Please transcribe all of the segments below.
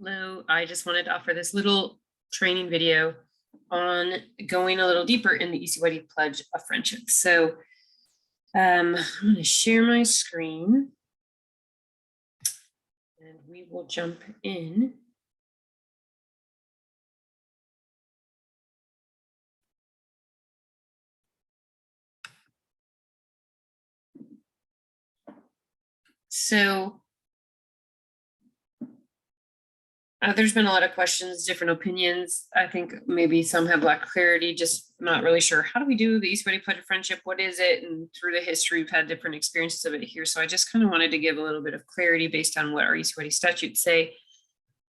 Hello, I just wanted to offer this little training video on going a little deeper in the ECYD Pledge of Friendship. So I'm going to share my screen and we will jump in. So there's been a lot of questions, different opinions. I think maybe some have lacked clarity, just not really sure. How do we do the ECYD Pledge of Friendship? What is it? And through the history, we've had different experiences of it here. So I just kind of wanted to give a little bit of clarity based on what our ECYD statutes say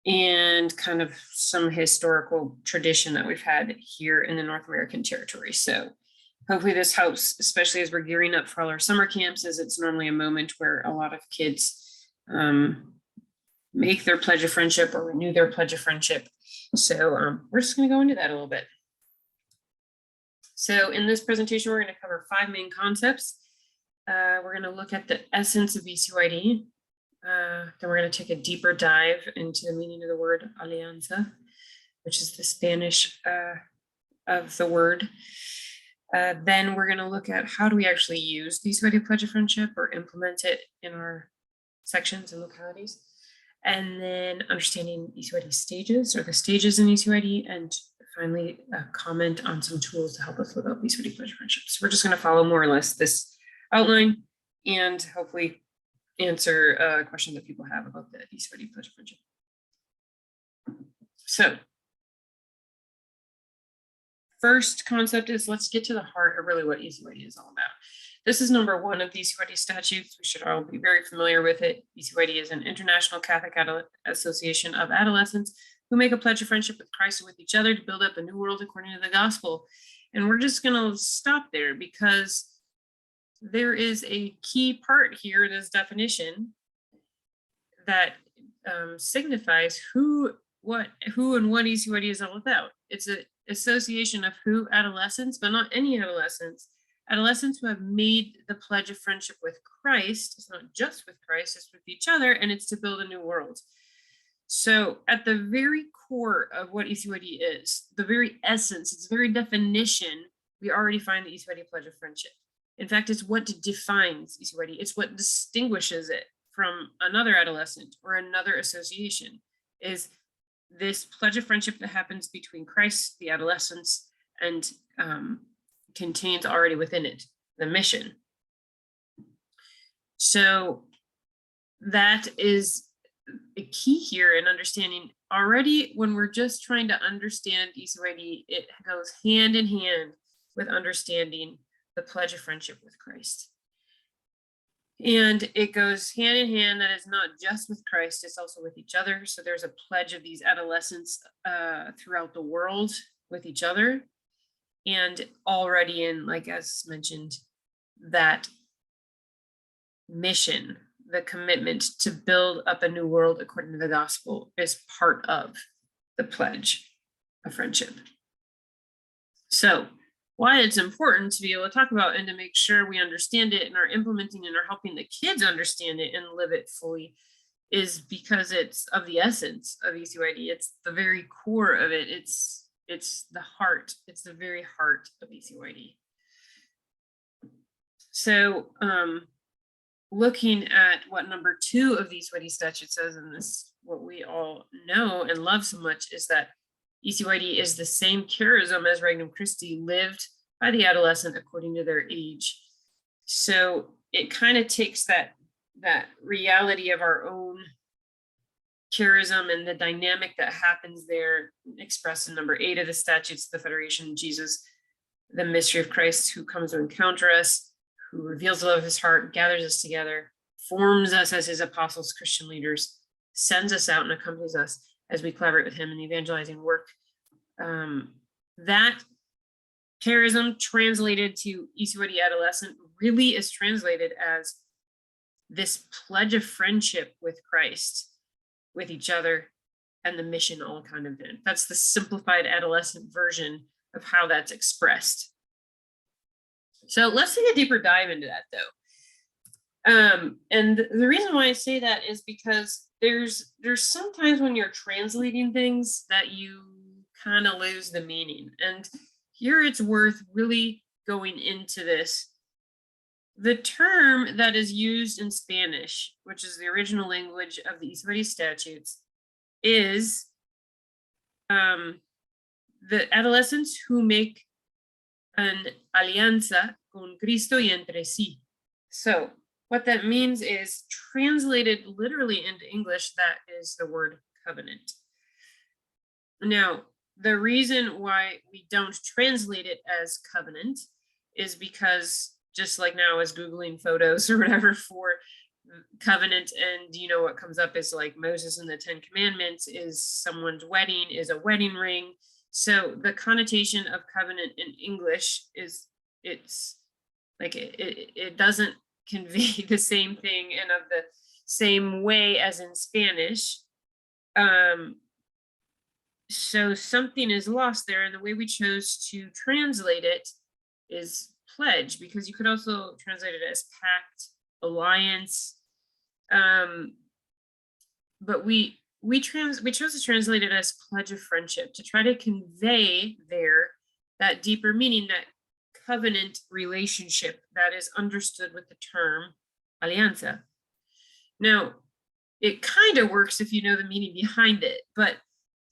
and kind of some historical tradition that we've had here in the North American territory. So hopefully this helps, especially as we're gearing up for all our summer camps, as it's normally a moment where a lot of kids make their pledge of friendship or renew their pledge of friendship. So we're just going to go into that a little bit. So in this presentation, we're going to cover 5 main concepts. We're going to look at the essence of ECYD. Then we're going to take a deeper dive into the meaning of the word alianza, which is the Spanish of the word. Then we're going to look at how do we actually use the ECYD Pledge of Friendship or implement it in our sections and localities. And then understanding ECYD stages or the stages in ECYD, and finally comment on some tools to help us live out ECYD Pledge of Friendship. So we're just going to follow more or less this outline and hopefully answer questions that people have about the ECYD Pledge of Friendship. So first concept is let's get to the heart of really what ECYD is all about. This is number 1 of the ECYD statutes. We should all be very familiar with it. ECYD is an International Catholic Association of adolescents who make a pledge of friendship with Christ and with each other to build up a new world according to the gospel. And we're just going to stop there because there is a key part here in this definition that signifies who and what ECYD is all about. It's an association of who? Adolescents, but not any adolescents. Adolescents who have made the pledge of friendship with Christ. It's not just with Christ, it's with each other, and it's to build a new world. So at the very core of what ECYD is, the very essence, its very definition, we already find the ECYD Pledge of Friendship. In fact, it's what defines ECYD. It's what distinguishes it from another adolescent or another association, is this pledge of friendship that happens between Christ, the adolescents, and contains already within it the mission. So that is a key here in understanding already. When we're just trying to understand ECYD, it goes hand in hand with understanding the pledge of friendship with Christ. And it goes hand in hand that is not just with Christ, it's also with each other. So there's a pledge of these adolescents throughout the world with each other. And already in, like as mentioned, that mission, the commitment to build up a new world according to the gospel is part of the pledge of friendship. So why it's important to be able to talk about and to make sure we understand it and are implementing and are helping the kids understand it and live it fully is because it's of the essence of ECYD. It's the very core of it. It's the heart. It's the very heart of ECYD. So looking at what number 2 of the ECYD statute says, and this what we all know and love so much, is that ECYD is the same charism as Regnum Christi lived by the adolescent according to their age. So it kind of takes that reality of our own charism and the dynamic that happens there, expressed in number 8 of the statutes, the Federation, Jesus, the mystery of Christ who comes to encounter us, who reveals the love of his heart, gathers us together, forms us as his apostles, Christian leaders, sends us out and accompanies us as we collaborate with him in the evangelizing work. That charism translated to ECYD adolescent really is translated as this pledge of friendship with Christ, with each other, and the mission all kind of in. That's the simplified adolescent version of how that's expressed. So let's take a deeper dive into that though. And the reason why I say that is because there's sometimes when you're translating things that you kind of lose the meaning. And here it's worth really going into this. The term that is used in Spanish, which is the original language of the ECYD statutes, is the adolescents who make an alianza con Cristo y entre sí. So what that means is, translated literally into English, that is the word covenant. Now, the reason why we don't translate it as covenant is because, just like now I was Googling photos or whatever for covenant, and you know what comes up is like Moses and the 10 Commandments, is someone's wedding, is a wedding ring. So the connotation of covenant in English is, it's like it doesn't convey the same thing and of the same way as in Spanish. So something is lost there, and the way we chose to translate it is pledge, because you could also translate it as pact, alliance, but we chose to translate it as pledge of friendship, to try to convey there that deeper meaning, that covenant relationship that is understood with the term alianza. Now, it kind of works if you know the meaning behind it, but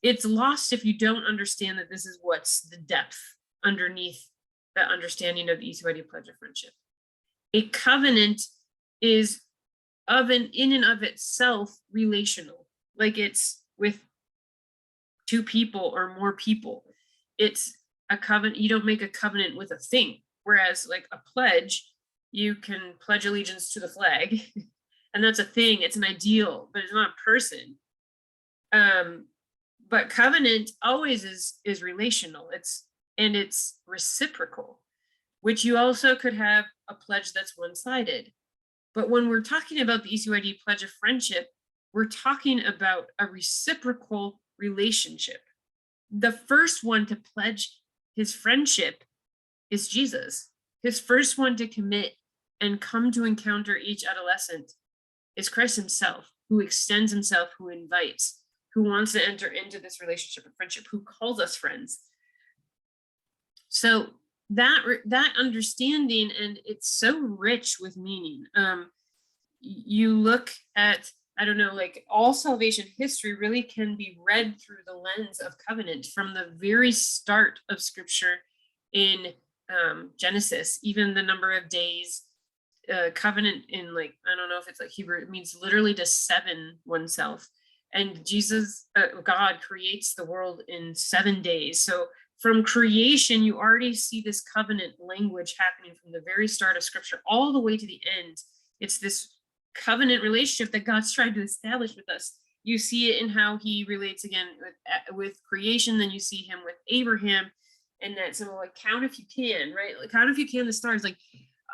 it's lost if you don't understand that this is what's the depth underneath that understanding of the ECYD pledge of friendship. A covenant is in and of itself relational, like it's with two people or more people. It's a covenant. You don't make a covenant with a thing, whereas like a pledge, you can pledge allegiance to the flag and that's a thing, it's an ideal, but it's not a person. But covenant always is relational, it's reciprocal, which you also could have a pledge that's one-sided. But when we're talking about the ECYD pledge of friendship, we're talking about a reciprocal relationship. The first one to pledge his friendship is Jesus. His first one to commit and come to encounter each adolescent is Christ himself, who extends himself, who invites, who wants to enter into this relationship of friendship, who calls us friends. So that understanding, and it's so rich with meaning. You look at, I don't know, like all salvation history really can be read through the lens of covenant from the very start of scripture in Genesis, even the number of days. Covenant in, like, I don't know if it's like Hebrew, it means literally to seven oneself. And Jesus, God creates the world in 7 days. So from creation, you already see this covenant language happening from the very start of scripture all the way to the end. It's this covenant relationship that God's trying to establish with us. You see it in how he relates again with creation, then you see him with Abraham, and that, so like, count if you can, right? Like, count if you can the stars, like,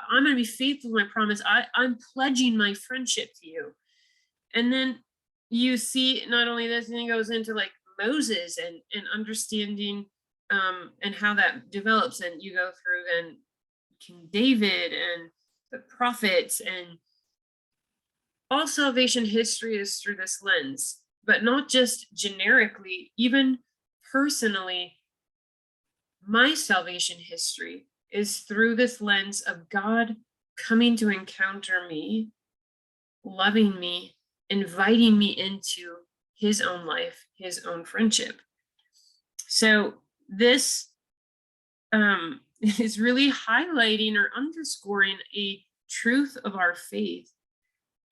I'm going to be faithful to my promise. I'm pledging my friendship to you. And then you see not only this, and he goes into like Moses and understanding and how that develops. And you go through then King David and the prophets, and all salvation history is through this lens, but not just generically, even personally. My salvation history is through this lens of God coming to encounter me, loving me, inviting me into his own life, his own friendship. So this is really highlighting or underscoring a truth of our faith,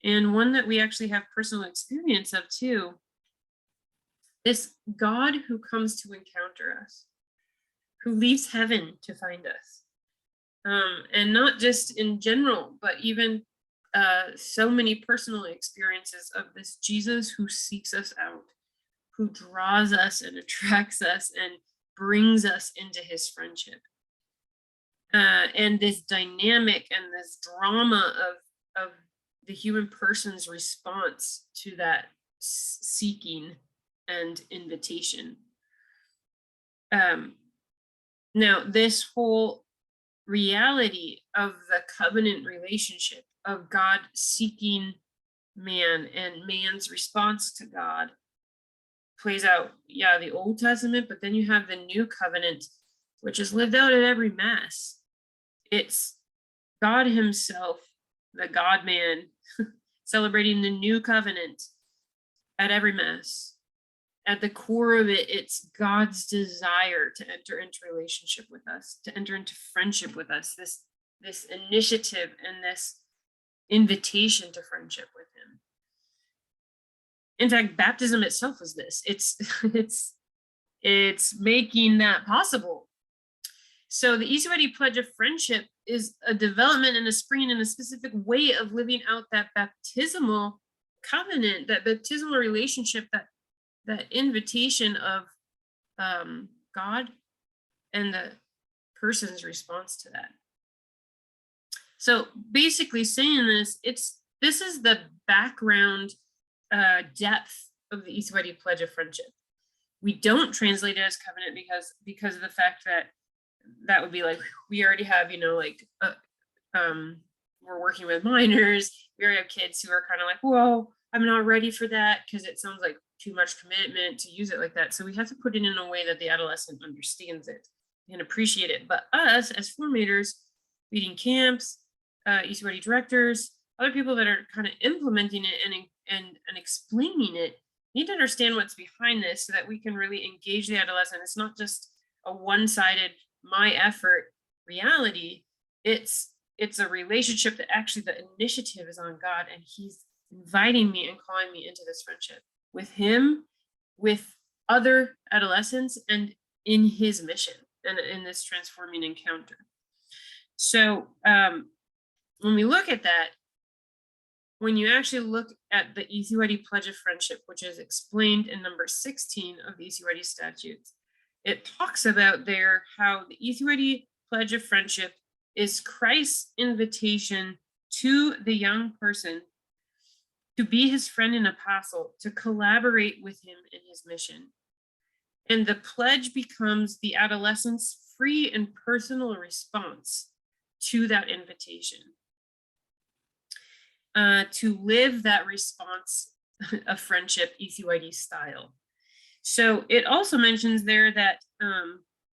and one that we actually have personal experience of too. This God who comes to encounter us, who leaves heaven to find us. And not just in general, but even so many personal experiences of this Jesus who seeks us out, who draws us and attracts us and brings us into his friendship. And this dynamic and this drama of the human person's response to that seeking and invitation. Now, this whole reality of the covenant relationship of God seeking man and man's response to God plays out, the Old Testament, but then you have the New Covenant, which is lived out at every Mass. It's God himself, the God-man, celebrating the New Covenant at every Mass. At the core of it, it's God's desire to enter into relationship with us, to enter into friendship with us, this initiative and this invitation to friendship with him. In fact, baptism itself is this. It's making that possible. So the ECYD Pledge of Friendship is a development and a springing in a specific way of living out that baptismal covenant, that baptismal relationship, that invitation of God and the person's response to that. So basically saying this is the background depth of the ECYD Pledge of Friendship. We don't translate it as covenant because of the fact that would be like, we already have, we're working with minors. We already have kids who are kind of like, whoa, I'm not ready for that because it sounds like too much commitment to use it like that. So we have to put it in a way that the adolescent understands it and appreciate it. But us as formators, leading camps, ECYD directors, other people that are kind of implementing it and explaining it, need to understand what's behind this so that we can really engage the adolescent. It's not just a one-sided my effort reality. It's a relationship that actually the initiative is on God, and he's inviting me and calling me into this friendship with him, with other adolescents, and in his mission and in this transforming encounter. So when we look at that, when you actually look at the ECYD Pledge of Friendship, which is explained in number 16 of the ECYD statutes, it talks about there how the ECYD Pledge of Friendship is Christ's invitation to the young person to be his friend and apostle, to collaborate with him in his mission. And the pledge becomes the adolescent's free and personal response to that invitation. To live that response of friendship ECYD style. So it also mentions there that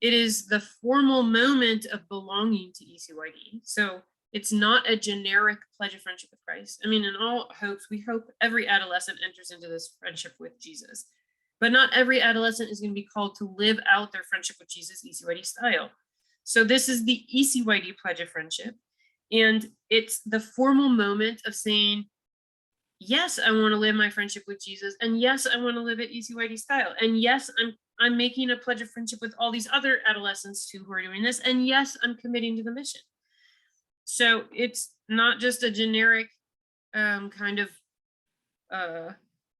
it is the formal moment of belonging to ECYD. So it's not a generic pledge of friendship with Christ. I mean, in all hopes, we hope every adolescent enters into this friendship with Jesus. But not every adolescent is going to be called to live out their friendship with Jesus ECYD style. So this is the ECYD Pledge of Friendship. And it's the formal moment of saying, yes, I want to live my friendship with Jesus. And yes, I want to live it ECYD style. And yes, I'm making a pledge of friendship with all these other adolescents too who are doing this. And yes, I'm committing to the mission. So it's not just a generic kind of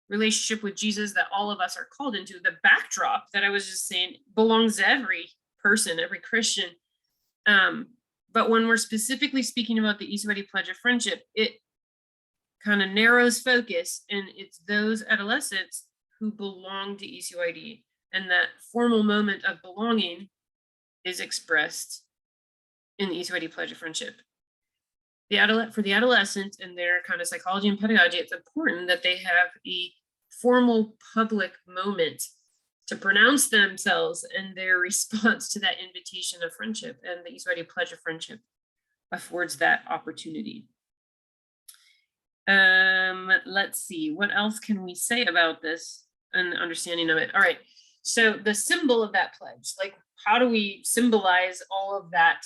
relationship with Jesus that all of us are called into. The backdrop that I was just saying belongs to every person, every Christian. But when we're specifically speaking about the ECYD Pledge of Friendship, it kind of narrows focus, and it's those adolescents who belong to ECYD. And that formal moment of belonging is expressed in the ECYD Pledge of Friendship. For the adolescent and their kind of psychology and pedagogy, it's important that they have a formal public moment to pronounce themselves and their response to that invitation of friendship, and the ECYD Pledge of Friendship affords that opportunity. Let's see, what else can we say about this and understanding of it? All right, so the symbol of that pledge, like how do we symbolize all of that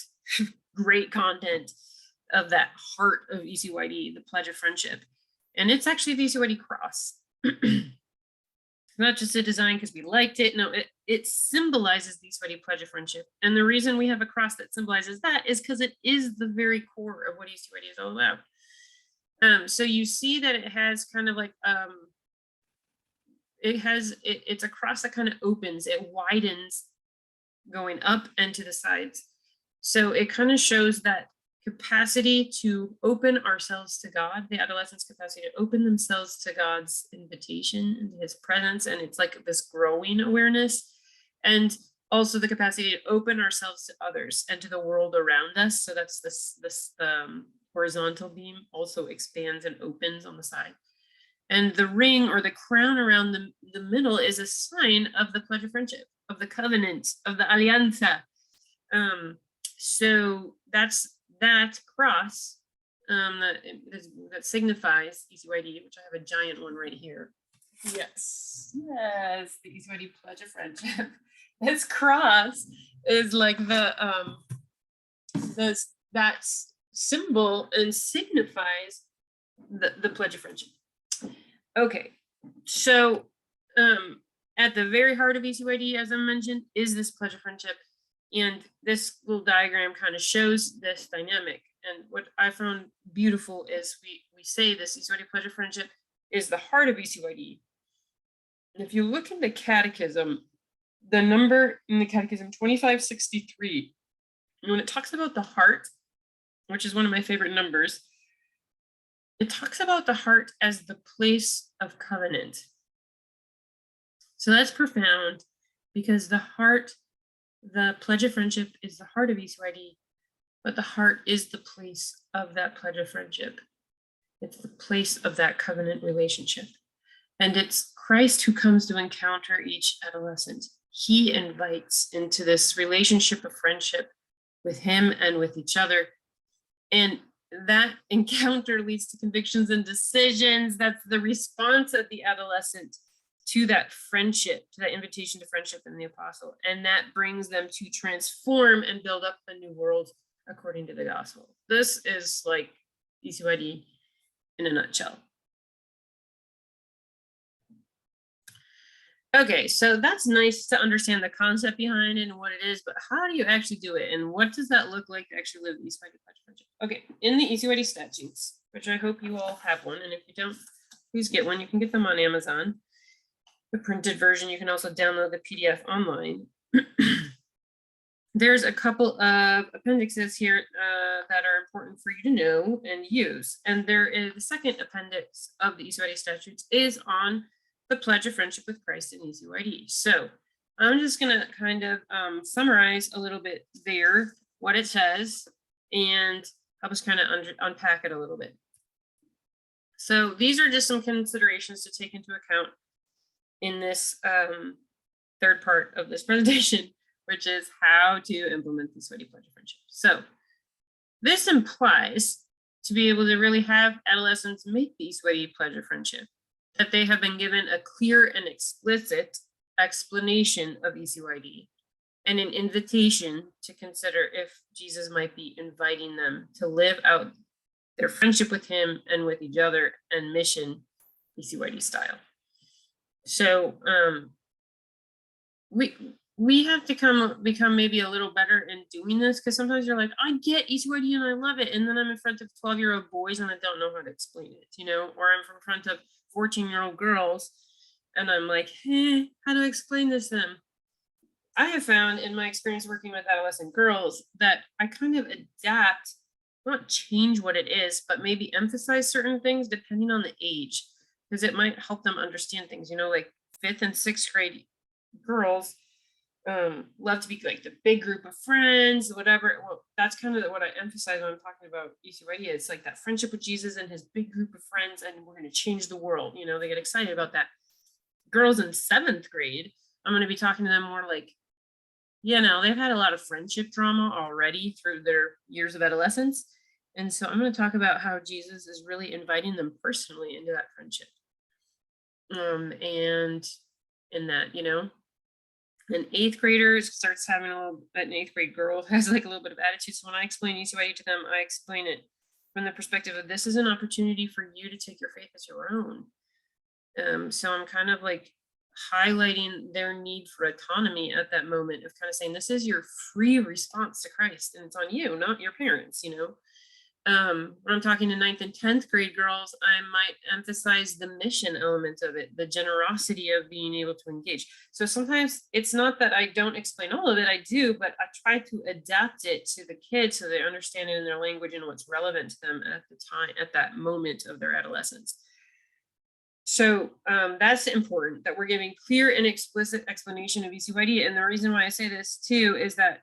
great content of that heart of ECYD, the Pledge of Friendship? And it's actually the ECYD cross. Not just a design because we liked it. No, it symbolizes the ECYD Pledge of Friendship. And the reason we have a cross that symbolizes that is because it is the very core of what ECYD is all about. So you see that it has kind of like, it's a cross that kind of opens, it widens going up and to the sides. So it kind of shows that capacity to open ourselves to God, the adolescent's capacity to open themselves to God's invitation and his presence. And it's like this growing awareness, and also the capacity to open ourselves to others and to the world around us. So that's this horizontal beam also expands and opens on the side. And the ring or the crown around the middle is a sign of the pledge of friendship, of the covenant, of the alianza. So that's that cross that signifies ECYD, which I have a giant one right here. Yes, the ECYD pledge of friendship. This cross is like that symbol and signifies the pledge of friendship. Okay, so at the very heart of ECYD, as I mentioned, is this pledge of friendship. And this little diagram kind of shows this dynamic. And what I found beautiful is we say this ECYD pledge of friendship is the heart of ECYD. And if you look in the catechism, the number in the catechism 2563, when it talks about the heart, which is one of my favorite numbers, it talks about the heart as the place of covenant. So that's profound, because the heart, the pledge of friendship is the heart of ECYD, but the heart is the place of that pledge of friendship. It's the place of that covenant relationship. And it's Christ who comes to encounter each adolescent. He invites into this relationship of friendship with him and with each other. And that encounter leads to convictions and decisions. That's the response of the adolescent to that friendship, to that invitation to friendship in the apostle. And that brings them to transform and build up a new world according to the gospel. This is like ECYD in a nutshell. Okay, so that's nice to understand the concept behind it and what it is, but how do you actually do it? And what does that look like to actually live the ECYD pledge of friendship? Okay, in the ECYD statutes, which I hope you all have one, and if you don't, please get one. You can get them on Amazon, the printed version. You can also download the PDF online. There's a couple of appendixes here that are important for you to know and use. And there is the second appendix of the ECYD statutes is on the pledge of friendship with Christ in ECYD. So I'm just going to kind of summarize a little bit there, what it says, and help us kind of unpack it a little bit. So these are just some considerations to take into account in this third part of this presentation, which is how to implement the ECYD pledge of friendship. So this implies to be able to really have adolescents make the ECYD pledge of friendship, that they have been given a clear and explicit explanation of ECYD and an invitation to consider if Jesus might be inviting them to live out their friendship with him and with each other and mission ECYD style. So we have to become maybe a little better in doing this, because sometimes you're like, I get ECYD and I love it, and then I'm in front of 12-year-old boys and I don't know how to explain it, you know, or I'm in front of 14-year-old girls and I'm like, hey, how do I explain this to them? I have found in my experience working with adolescent girls that I kind of adapt, not change what it is, but maybe emphasize certain things depending on the age, because it might help them understand things, you know, like 5th and 6th grade girls love to be like the big group of friends, whatever. Well, that's kind of what I emphasize when I'm talking about ECYD. It's like that friendship with Jesus and his big group of friends, and we're going to change the world. You know, they get excited about that. Girls in 7th grade, I'm going to be talking to them more like, you know, they've had a lot of friendship drama already through their years of adolescence. And so I'm going to talk about how Jesus is really inviting them personally into that friendship. And in that, you know, an 8th grader starts having an 8th grade girl has like a little bit of attitude. So when I explain ECYD to them, I explain it from the perspective of this is an opportunity for you to take your faith as your own. So I'm kind of like highlighting their need for autonomy at that moment of kind of saying, this is your free response to Christ and it's on you, not your parents, you know. When I'm talking to 9th and 10th grade girls, I might emphasize the mission element of it, the generosity of being able to engage. So sometimes it's not that I don't explain all of it, I do, but I try to adapt it to the kids so they understand it in their language and what's relevant to them at the time, at that moment of their adolescence. So that's important, that we're giving clear and explicit explanation of ECYD. And the reason why I say this too is that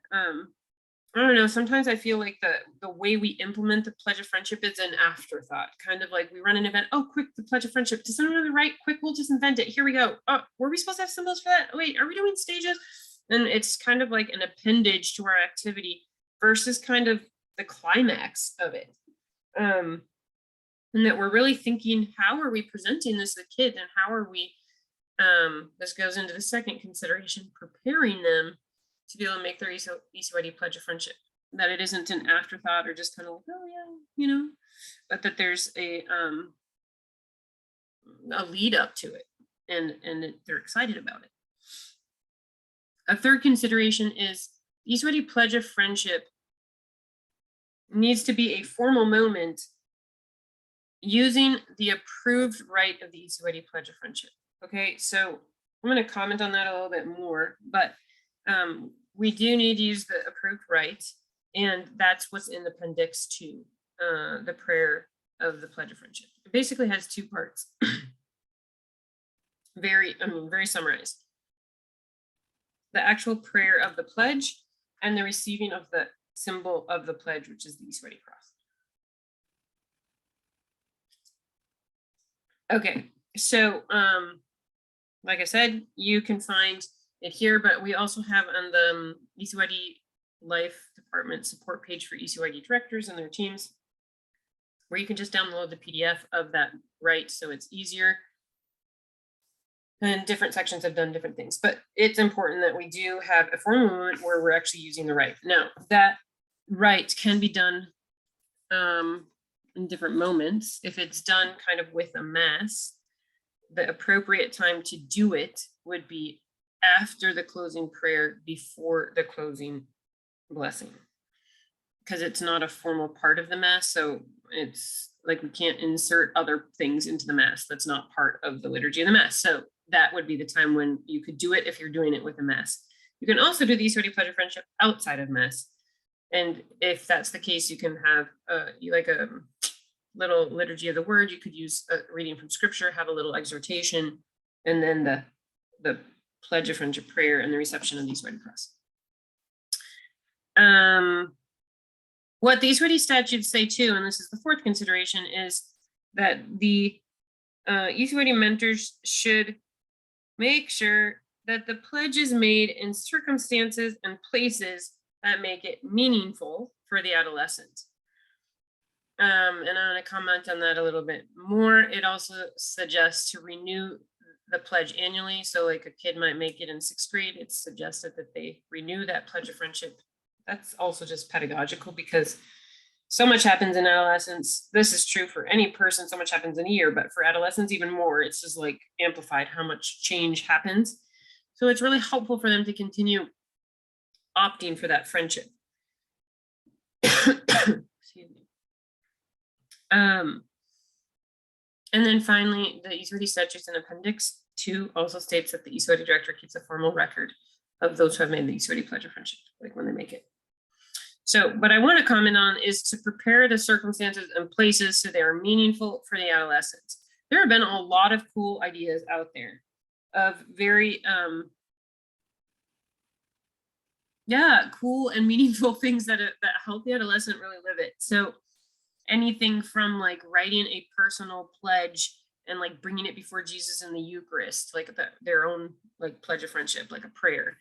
I don't know, sometimes I feel like the way we implement the Pledge of Friendship is an afterthought, kind of like we run an event, oh, quick, the Pledge of Friendship. Does someone have the right? Quick, we'll just invent it. Here we go. Oh, were we supposed to have symbols for that? Wait, are we doing stages? And it's kind of like an appendage to our activity versus kind of the climax of it. And that we're really thinking, how are we presenting this to the kid, and how are we, this goes into the second consideration, preparing them to be able to make their ECYD Pledge of Friendship, that it isn't an afterthought or just kind of like, oh yeah, you know, but that there's a lead up to it, and they're excited about it. A third consideration is ECYD Pledge of Friendship needs to be a formal moment using the approved rite of the ECYD Pledge of Friendship. Okay, so I'm going to comment on that a little bit more, but we do need to use the approved rite, and that's what's in Appendix 2, the prayer of the Pledge of Friendship. It basically has two parts. Very summarized. The actual prayer of the pledge and the receiving of the symbol of the pledge, which is the ECYD cross. Okay, so like I said, you can find it here, but we also have on the ECYD Life Department support page for ECYD directors and their teams, where you can just download the PDF of that rite, so it's easier. And different sections have done different things, but it's important that we do have a formal moment where we're actually using the rite. Now, that rite can be done in different moments. If it's done kind of with a mass, the appropriate time to do it would be after the closing prayer, before the closing blessing, because it's not a formal part of the mass. So it's like we can't insert other things into the mass that's not part of the liturgy of the mass. So that would be the time when you could do it if you're doing it with a mass. You can also do the ECYD Pledge of Friendship outside of mass. And if that's the case, you can have like a little liturgy of the word. You could use a reading from scripture, have a little exhortation, and then the Pledge of Friendship prayer and the reception of the ECYD cross. What the ECYD statutes say too, and this is the fourth consideration, is that the ECYD mentors should make sure that the pledge is made in circumstances and places that make it meaningful for the adolescent. And I'm going to comment on that a little bit more. It also suggests to renew the pledge annually. So like a kid might make it in 6th grade, it's suggested that they renew that Pledge of Friendship. That's also just pedagogical, because so much happens in adolescence. This is true for any person. So much happens in a year, but for adolescents, even more. It's just like amplified how much change happens. So it's really helpful for them to continue opting for that friendship. Excuse me. And then finally, the ECYD statutes in Appendix 2 also states that the ECYD director keeps a formal record of those who have made the ECYD Pledge of Friendship, like when they make it. So what I want to comment on is to prepare the circumstances and places so they are meaningful for the adolescents. There have been a lot of cool ideas out there of very cool and meaningful things that help the adolescent really live it. So anything from like writing a personal pledge and like bringing it before Jesus in the Eucharist, like their own like Pledge of Friendship, like a prayer.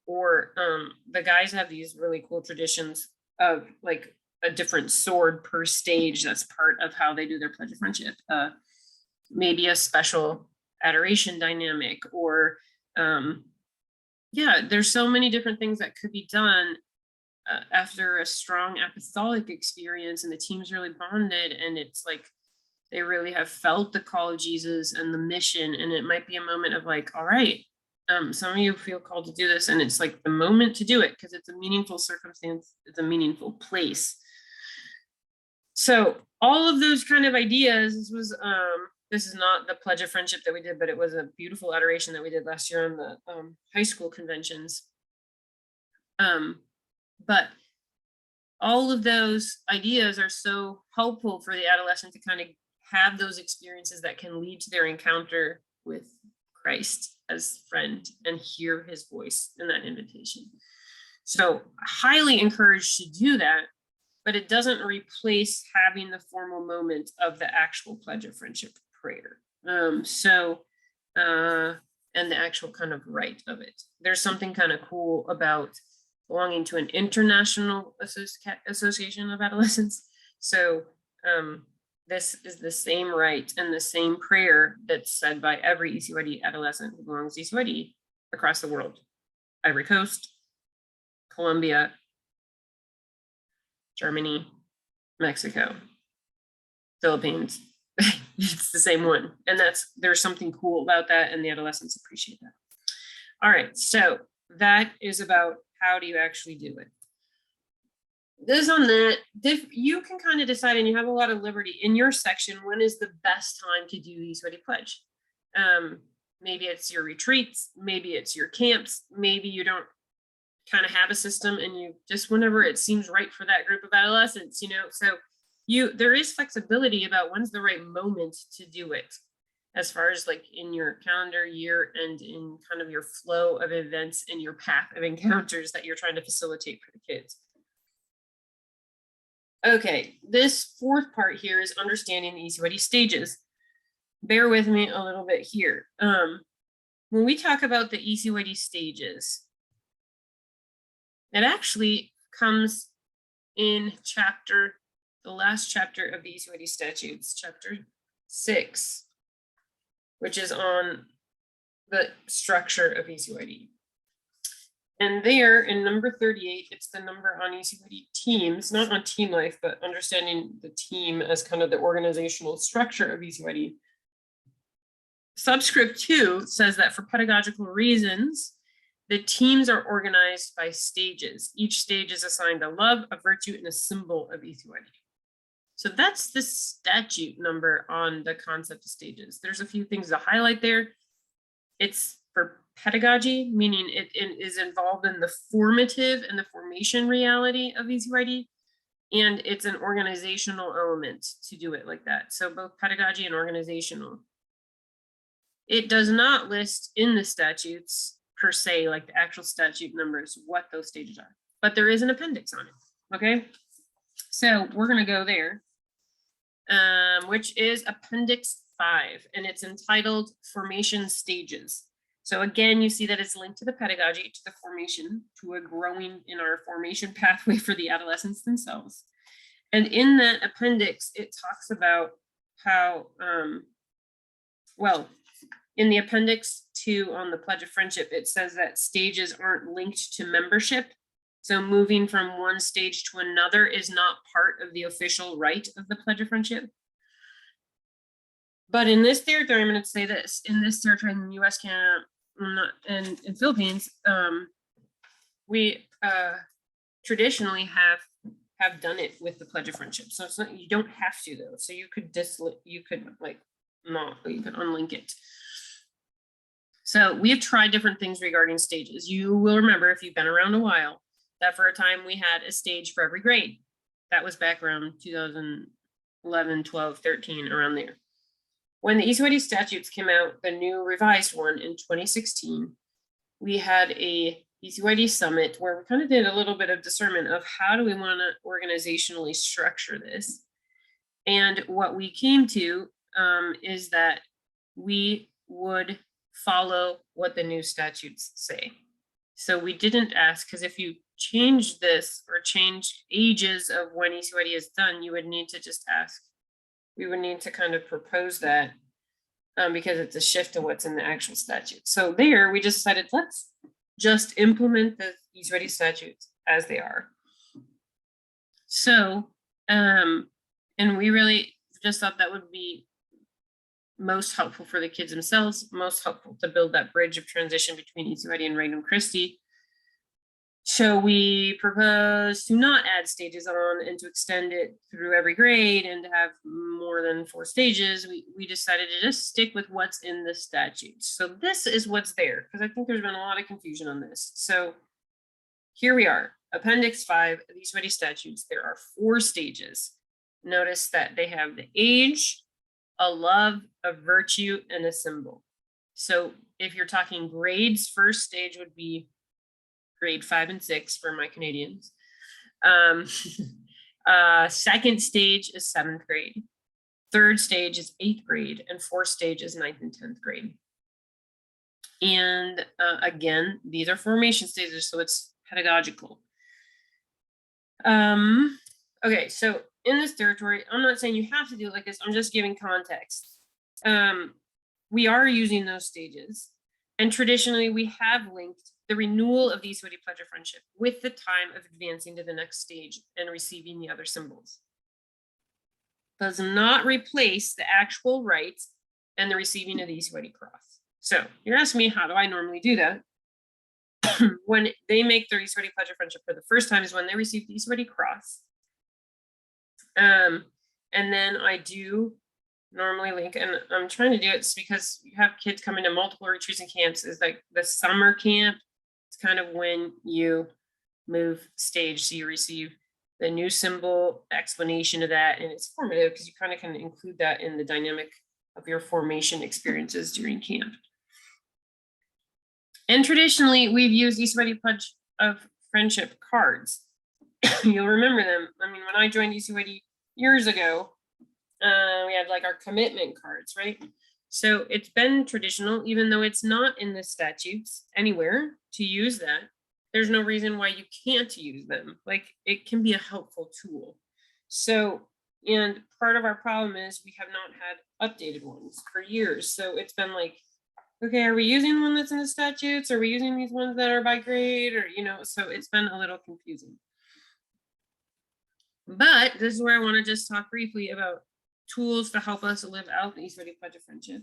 Or the guys have these really cool traditions of like a different sword per stage. That's part of how they do their Pledge of Friendship. Maybe a special adoration dynamic, or there's so many different things that could be done after a strong apostolic experience, and the team's really bonded, and it's like they really have felt the call of Jesus and the mission. And it might be a moment of like, all right, some of you feel called to do this, and it's like the moment to do it because it's a meaningful circumstance, it's a meaningful place. So all of those kind of ideas, this is not the Pledge of Friendship that we did, but it was a beautiful adoration that we did last year on the high school conventions. But all of those ideas are so helpful for the adolescent to kind of have those experiences that can lead to their encounter with Christ as friend and hear his voice in that invitation. So highly encouraged to do that, but it doesn't replace having the formal moment of the actual Pledge of Friendship prayer. And the actual kind of rite of it. There's something kind of cool about belonging to an international association of adolescents. So this is the same rite and the same prayer that's said by every ECYD adolescent who belongs to ECYD across the world. Ivory Coast, Colombia, Germany, Mexico, Philippines. It's the same one. And there's something cool about that, and the adolescents appreciate that. All right, so that is about how do you actually do it. This on that, you can kind of decide, and you have a lot of liberty in your section, when is the best time to do the ECYD pledge. Maybe it's your retreats, maybe it's your camps, maybe you don't kind of have a system and you just whenever it seems right for that group of adolescents, so there is flexibility about when's the right moment to do it, as far as like in your calendar year and in kind of your flow of events and your path of encounters that you're trying to facilitate for the kids. Okay, this fourth part here is understanding the ECYD stages. Bear with me a little bit here. When we talk about the ECYD stages, it actually comes in the last chapter of the ECYD statutes, chapter 6, which is on the structure of ECYD. And there in number 38, it's the number on ECYD teams, not on team life, but understanding the team as kind of the organizational structure of ECYD. Subscript 2 says that for pedagogical reasons, the teams are organized by stages. Each stage is assigned a love, a virtue, and a symbol of ECYD. So that's the statute number on the concept of stages. There's a few things to highlight there. It's for pedagogy, meaning it is involved in the formative and the formation reality of ECYD, and it's an organizational element to do it like that. So both pedagogy and organizational. It does not list in the statutes per se, like the actual statute numbers, what those stages are, but there is an appendix on it. Okay, so we're going to go there, which is Appendix 5, and it's entitled Formation Stages. So again, you see that it's linked to the pedagogy, to the formation, to a growing in our formation pathway for the adolescents themselves. And in that appendix, it talks about how, in the appendix 2 on the Pledge of Friendship, it says that stages aren't linked to membership. So moving from one stage to another is not part of the official rite of the Pledge of Friendship. But in this territory, I'm going to say this, in this territory in the US, Canada, and in Philippines, we traditionally have done it with the Pledge of Friendship. So it's not, you don't have to though. So you could unlink it. So we have tried different things regarding stages. You will remember, if you've been around a while, that for a time we had a stage for every grade. That was back around 2011, 12, 13, around there. When the ECYD statutes came out, the new revised one in 2016, we had a ECYD summit where we kind of did a little bit of discernment of how do we want to organizationally structure this. And what we came to is that we would follow what the new statutes say. So we didn't ask, because if you change this or change ages of when ECYD is done, you would need to just ask. We would need to kind of propose that because it's a shift to what's in the actual statute. So there we just decided, let's just implement the ECYD statutes as they are. So, and we really just thought that would be most helpful for the kids themselves, most helpful to build that bridge of transition between ECYD and Regnum Christi. So we propose to not add stages on and to extend it through every grade and to have more than 4 stages. We decided to just stick with what's in the statutes. So this is what's there, because I think there's been a lot of confusion on this. So here we are, Appendix 5 of the ECYD statutes. There are 4 stages. Notice that they have the age, a love, a virtue, and a symbol. So if you're talking grades, first stage would be grade 5 and 6 for my Canadians. Second stage is 7th grade. Third stage is 8th grade, and fourth stage is 9th and 10th grade. And again, these are formation stages, so it's pedagogical. Okay, so in this territory, I'm not saying you have to do it like this, I'm just giving context. We are using those stages, and traditionally we have linked the renewal of the ECYD Pledge of Friendship with the time of advancing to the next stage and receiving the other symbols. Does not replace the actual rites and the receiving of the ECYD cross. So you're asking me, how do I normally do that? When they make their ECYD Pledge of Friendship for the first time is when they receive the ECYD cross. And then I do normally link, and I'm trying to do it because you have kids coming to multiple retreats and camps. Is like the summer camp. It's kind of when you move stage, so you receive the new symbol, explanation of that, and it's formative because you kind of can include that in the dynamic of your formation experiences during camp. And traditionally, we've used ECYD Pledge of Friendship cards. You'll remember them. I mean, when I joined ECYD years ago, we had like our commitment cards, right? So it's been traditional, even though it's not in the statutes anywhere to use that. There's no reason why you can't use them. Like, it can be a helpful tool. So, and part of our problem is we have not had updated ones for years. So it's been like, okay, are we using the one that's in the statutes? Are we using these ones that are by grade? Or, you know, so it's been a little confusing. But this is where I want to just talk briefly about tools to help us live out the ECYD Pledge of Friendship.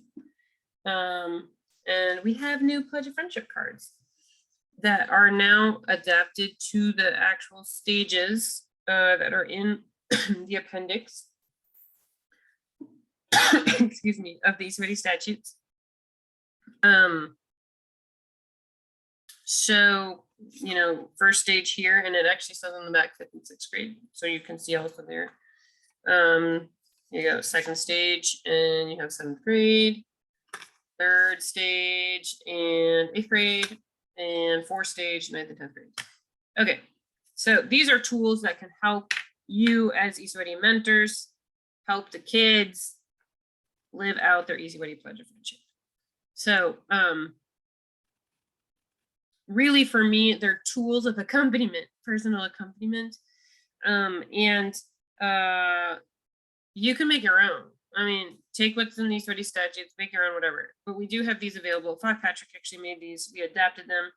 And we have new Pledge of Friendship cards that are now adapted to the actual stages that are in the appendix, excuse me, of the ECYD statutes. So, you know, first stage here, and it actually says on the back 5th and 6th grade, so you can see also there. You go second stage, and you have 7th grade, third stage, and 8th grade, and fourth stage, 9th and 10th grade. Okay, so these are tools that can help you as ECYD mentors help the kids live out their ECYD Pledge of Friendship. So really for me, they're tools of accompaniment, personal accompaniment, and you can make your own. I mean, take what's in these ECYD statutes, make your own, whatever. But we do have these available. Patrick actually made these. We adapted them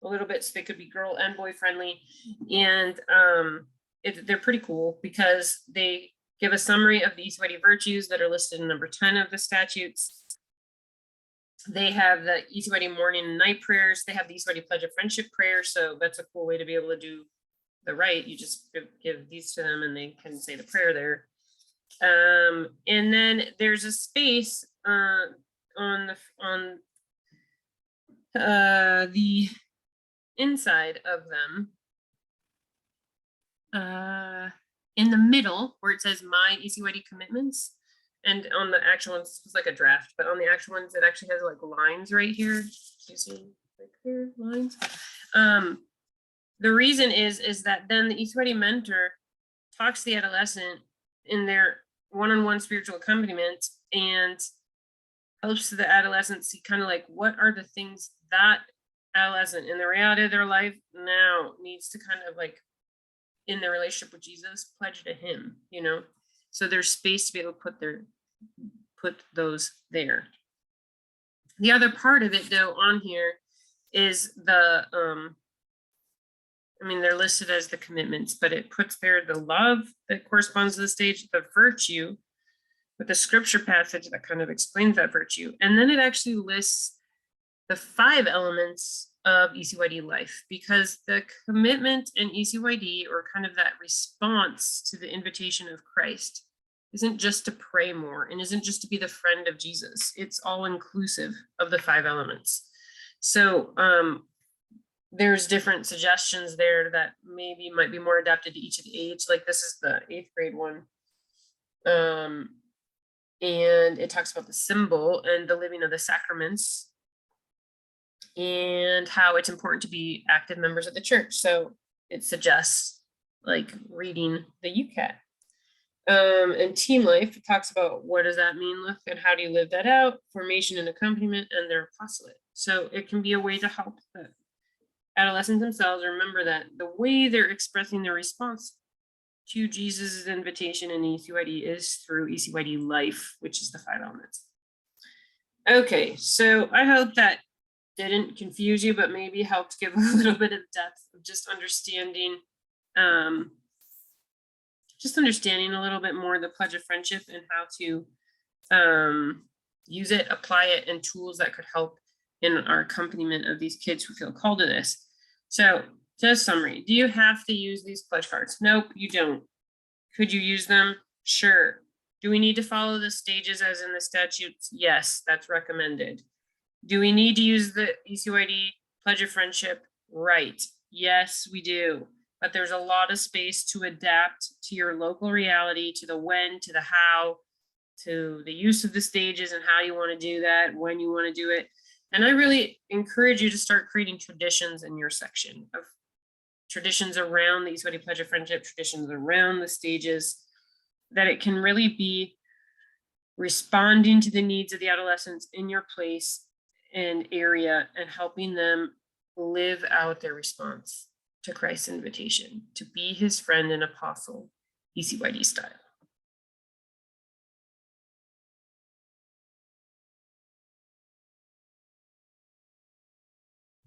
a little bit so they could be girl and boy friendly. And they're pretty cool because they give a summary of the ECYD virtues that are listed in number 10 of the statutes. They have the ECYD morning and night prayers. They have the ECYD Pledge of Friendship prayer. So that's a cool way to be able to do the rite. You just give these to them and they can say the prayer there. And then there's a space on the inside of them, in the middle where it says my ECYD commitments, and on the actual ones it's like a draft, but on the actual ones it actually has like lines right here. You see like here lines. The reason is that then the ECYD mentor talks to the adolescent in their one-on-one spiritual accompaniment and helps the adolescent see kind of like what are the things that adolescent in the reality of their life now needs to kind of like in their relationship with Jesus pledge to him, you know. So there's space to be able to put those there. The other part of it though on here is the I mean, they're listed as the commitments, but it puts there the love that corresponds to the stage, the virtue, with the scripture passage that kind of explains that virtue. And then it actually lists the 5 elements of ECYD life, because the commitment in ECYD, or kind of that response to the invitation of Christ, isn't just to pray more and isn't just to be the friend of Jesus. It's all inclusive of the 5 elements. So, there's different suggestions there that maybe might be more adapted to each of the age. Like this is the 8th grade one. And it talks about the symbol and the living of the sacraments. and how it's important to be active members of the church. So it suggests like reading the UCAT. And team life, it talks about what does that mean, look, and how do you live that out, formation and accompaniment, and their apostolate. So it can be a way to help the adolescents themselves remember that the way they're expressing their response to Jesus' invitation in ECYD is through ECYD life, which is the 5 elements. Okay, so I hope that didn't confuse you, but maybe helped give a little bit of depth of just understanding a little bit more the Pledge of Friendship and how to use it, apply it, and tools that could help in our accompaniment of these kids who feel called to this. So just summary, do you have to use these pledge cards? Nope, you don't. Could you use them? Sure. Do we need to follow the stages as in the statutes? Yes, that's recommended. Do we need to use the ECYD Pledge of Friendship? Right. Yes, we do. But there's a lot of space to adapt to your local reality, to the when, to the how, to the use of the stages and how you want to do that, when you want to do it. And I really encourage you to start creating traditions in your section of traditions around the ECYD Pledge of Friendship, traditions around the stages, that it can really be responding to the needs of the adolescents in your place and area and helping them live out their response to Christ's invitation to be his friend and apostle, ECYD style.